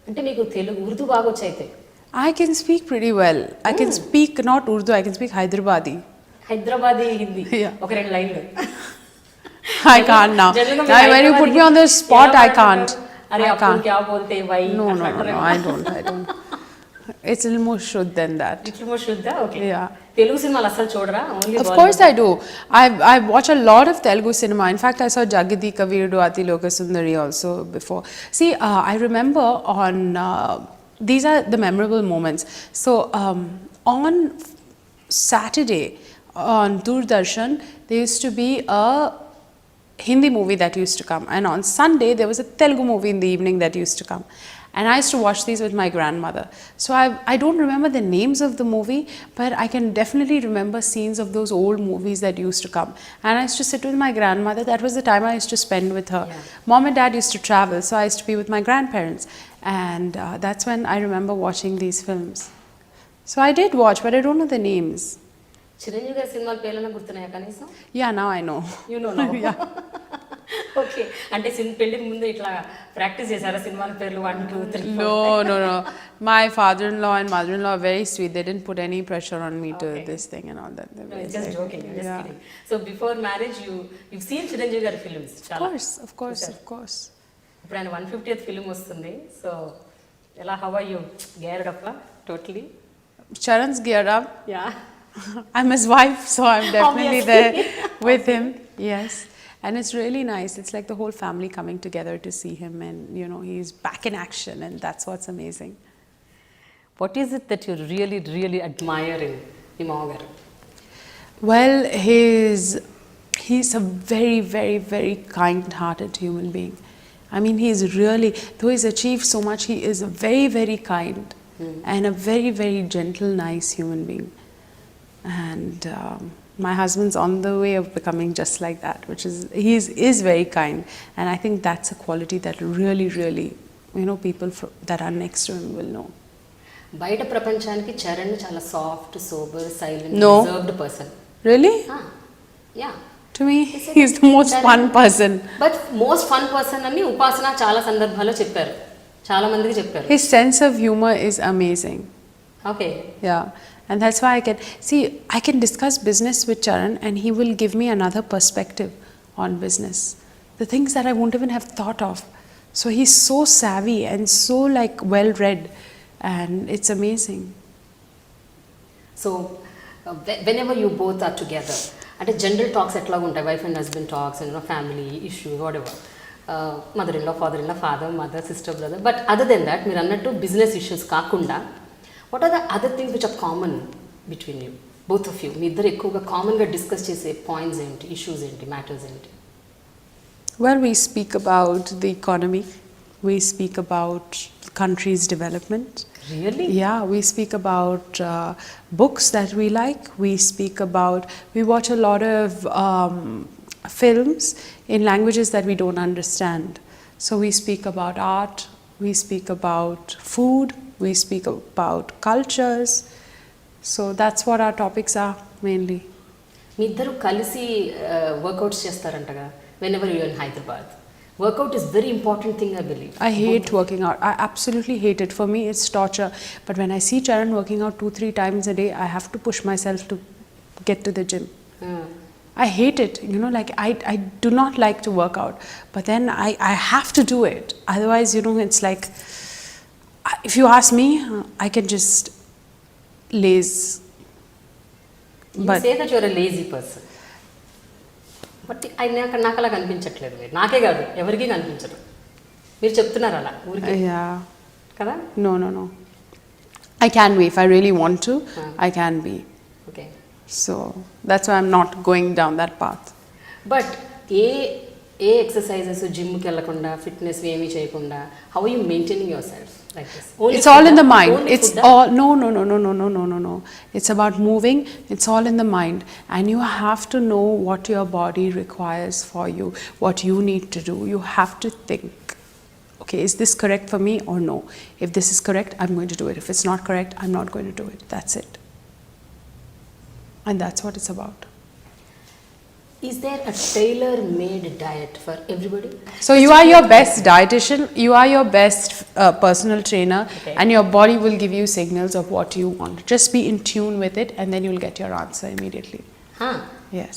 అంటే మీకు తెలుగు ఉర్దూ బాగా వచ్చైతే? I can speak pretty well. I can speak not Urdu, I can speak Hyderabadi. Hyderabadi Hindi Yeah. ఒక రెండు లైన్లు. I can't now. When you put me on the spot, I can't. అరే I అప్పుడు can't. క్యా బోల్తే why? No, I don't. It's a little more shuddh than that. ఇట్లు మో శుద్ధ. Okay. Yeah. Telugu సినిమాలు అసలు చూడరా? Only Of course I do. I watch a lot of Telugu cinema. In fact, I saw Jagadi Kavirudu Ati Lokasundari also before. See, I remember on, these are the memorable moments. So on Saturday on Doordarshan, there used to be a Hindi movie that used to come, and on Sunday there was a Telugu movie in the evening that used to come. And I used to watch these with my grandmother. So I don't remember the names of the movie, but I can definitely remember scenes of those old movies that used to come. And I used to sit with my grandmother. That was the time I used to spend with her. Yeah. Mom and dad used to travel, so I used to be with my grandparents. And that's when I remember watching these films. So I did watch, but I don't know the names. Chiranjeevi గారి సినిమాల పేర్లన్నా గుర్తున్నాయా కనీసం? Yeah, now I know. You know now. Okay. అంటే పెళ్లికి ముందు ఇట్లా practice చేశారా సినిమాల పేర్లు 1 2 3 4? No. My father-in-law and mother-in-law are very sweet. They didn't put any pressure on me to this thing and all that. No, it's just joking. I'm just kidding. So before marriage, you've seen Chiranjeevi గారి films చాలా. Of course. ఇప్పుడు ఆయన 150th film వస్తుంది. So ఎలా, how are you geared up totally? Charan's geared up. Yeah. I'm his wife, so I'm definitely Obviously. there with him. Yes. And it's really nice. It's like the whole family coming together to see him, and he's back in action, and that's what's amazing. What is it that you really, really admire in Imagaru? Well, he's a very, very, very kind-hearted human being. I mean, he's really, though he's achieved so much, he is a very, very kind and a very, very gentle, nice human being. And my husband's on the way of becoming just like that, which is very kind, and I think that's a quality that really, really, people that are next to him will know. బయట ప్రపంచానికి చరణ్ చాలా soft, sober, silent, No. Reserved person. Really? Yeah. To me, he's the most fun person. But most fun person అని ఉపాసన చాలా సందర్భాల్లో చెప్పారు, చాలా మందికి చెప్పారు. His sense of humor is amazing. Okay. Yeah. And that's why I can discuss business with Charan, and he will give me another perspective on business. The things that I won't even have thought of. So he's so savvy and so well read, and it's amazing. So whenever you both are together, అంటే general talks ఎట్లా ఉంటాయి, wife and husband talks, family issue, whatever, mother in law, father in law, father, mother, sister, brother, but other than that మీరు అన్నట్టు business issues కాకుండా what are the other things which are common between you, both of you? మీ ఇద్దరు ఎక్కువగా కామన్గా discuss చేసే points ఏంటి, issues ఏంటి, matters ఏంటి? Well, we speak about the economy, we speak about the country's development. Really? Yeah, we speak about books that we like, we watch a lot of films in languages that we don't understand. So we speak about art, we speak about food, we speak about cultures. So that's what our topics are mainly. మీ ఇద్దరు కలిసి workouts చేస్తారంటగా whenever you're in Hyderabad. Workout is very important thing, I believe. I hate working out. I absolutely hate it. For me, it's torture. But when I see Charan working out 2-3 times a day, I have to push myself to get to the gym. I hate it. You know, like I do not like to work out. But then I have to do it. Otherwise, you know, it's like, if you ask me, I can just laze. You say that you're a lazy person. But నాకు అలా కనిపించట్లేదు. నాకే కాదు, ఎవరికి కనిపించదు. మీరు చెప్తున్నారు అలా ఊరికి కదా? No. I can be. If I really want to, I can be. Okay. So that's why I'm not going down that path. But A exercises జిమ్కి వెళ్ళకుండా ఫిట్నెస్ ఏమీ చేయకుండా how you maintaining your self like this? It's all in the mind. It's all no. It's about moving. It's all in the mind, and you have to know what your body requires for you, what you need to do. You have to think, okay, is this correct for me or no? If this is correct, I'm going to do it. If it's not correct, I'm not going to do it. That's it. And that's what it's about. Is there a tailor-made diet for everybody? So you are your best dietitian, you are your best personal trainer, okay, and your body will give you signals of what you want. Just be in tune with it, and then you'll get your answer immediately. Yes.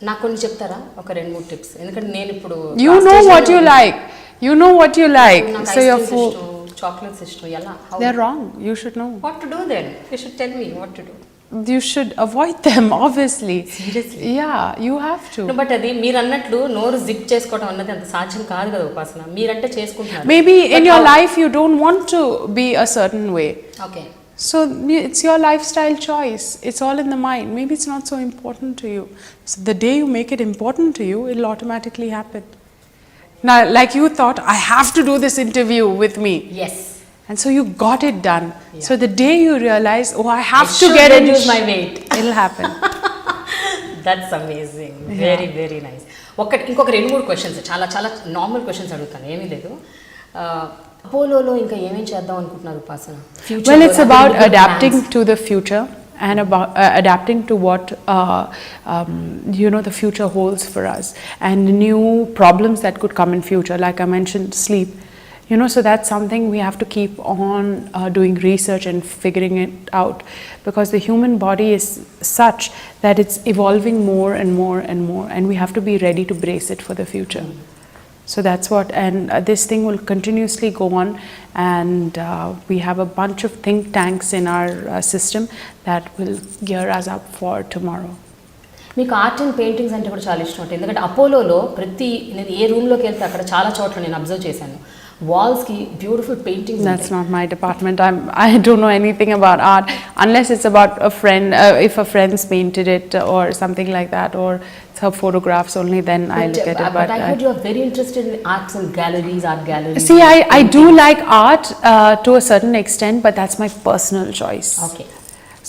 నాకు కొన్ని చెప్తారా? ఒక 2-3 tips. ఎందుకంటే నేను ఇప్పుడు You know what you like. You know what you like. నాకు So your food. Chocolates ఇష్టం. ఎలా? They're wrong. You should know. What to do then? You should tell me what to do. You should avoid them, obviously. Seriously? Yeah, you have to. But అది మీరు అన్నట్లు నోరు zip చేసుకోవడం అన్నది అంత సాధ్యం కాదు కదా ఉపాసన. మీరంటే చేసుకుంటున్నారు. Maybe in your life you don't want to be a certain way. Okay. So it's your lifestyle choice. It's all in the mind. Maybe it's not so important to you. So the day you make it important to you, it'll automatically happen. Now, like you thought, I have to do this interview with me. Yes. And so you got it done. Yeah. So the day you realize, oh, I have to get in, reduce my weight. It'll happen. That's amazing. Very, very nice. ఇంకొక 2-3 questions, చాలా చాలా normal questions అడుగుతాను, ఏమీ లేదు. అపోలోలో ఇంకా ఏమేం చేద్దాం అనుకుంటున్నారు ఉపాసన? Well, it's about adapting to the future and about adapting to what you know the future holds for us, and new problems that could come in future. Like I mentioned, sleep. You know, so that's something we have to keep on doing research and figuring it out, because the human body is such that it's evolving more and more and more, and we have to be ready to brace it for the future. So that's what, and this thing will continuously go on, and we have a bunch of think tanks in our system that will gear us up for tomorrow. మీకు art and paintings అంటే కూడా చాలా ఇష్టం ఉంటుంది. ఎందుకంటే అపోలోలో నేను ఏ రూమ్లోకి వెళ్తే అక్కడ చాలా చోట్ల నేను అబ్జర్వ్ చేశాను, వాల్స్కి beautiful paintings. That's not my department. I don't know anything about art unless it's about a friend. If a friend's painted it or something like that, or it's her photographs, only then I look at it. But I heard you are very interested in arts and galleries, art galleries. See, I do like art to a certain extent, but that's my personal choice. Okay.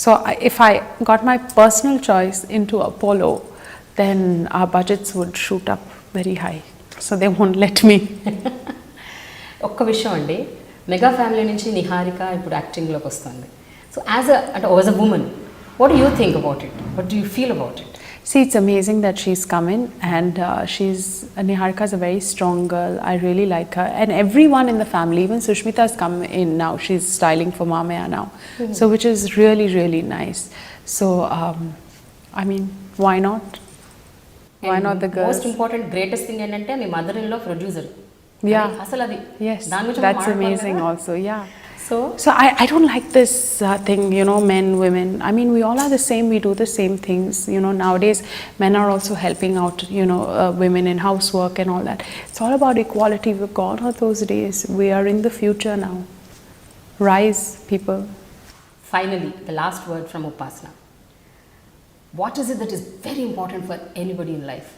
So if I got my personal choice into Apollo, then our budgets would shoot up very high. So they won't let me. ఒక్క విషయం అండి, mega family నుంచి నిహారిక ఇప్పుడు యాక్టింగ్లోకి వస్తుంది. So as a women, what do you think about it? What do you feel about it? See, it's amazing that she's come in, and Niharika is a very strong girl. I really like her, and everyone in the family, even Sushmita's come in now. She's styling for Mamaya now, so which is really, really nice. So, I mean, why not? Why not the girls? Most important, greatest thing ఏంటంటే మీ మదర్-ఇన్-లా producer. Yeah. అసలు అది. Yes. That's amazing also. Yeah. So I don't like this thing, you know, men, women. I mean, we all are the same. We do the same things. You know, nowadays men are also helping out, you know, women in housework and all that. It's all about equality. We're gone are those days. We are in the future now. Rise, people. Finally, the last word from Upasana. What is it that is very important for anybody in life?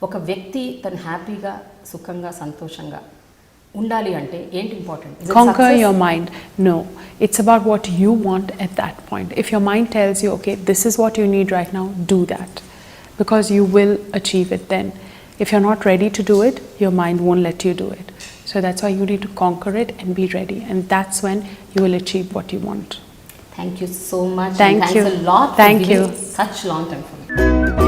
ఒక వ్యక్తి తను హ్యాపీగా, సుఖంగా, సంతోషంగా ఉండాలి అంటే ఏంటి important? Conquer your mind. No, it's about what you want at that point. If your mind tells you, okay, this is what you need right now, do that. because you will achieve it then. If you're not ready to do it, your mind won't let you do it. So that's why you need to conquer it and be ready, and that's when you will achieve what you want. Thank you so much. Thank and you. Thanks a lot Thank for giving you. such long time for me.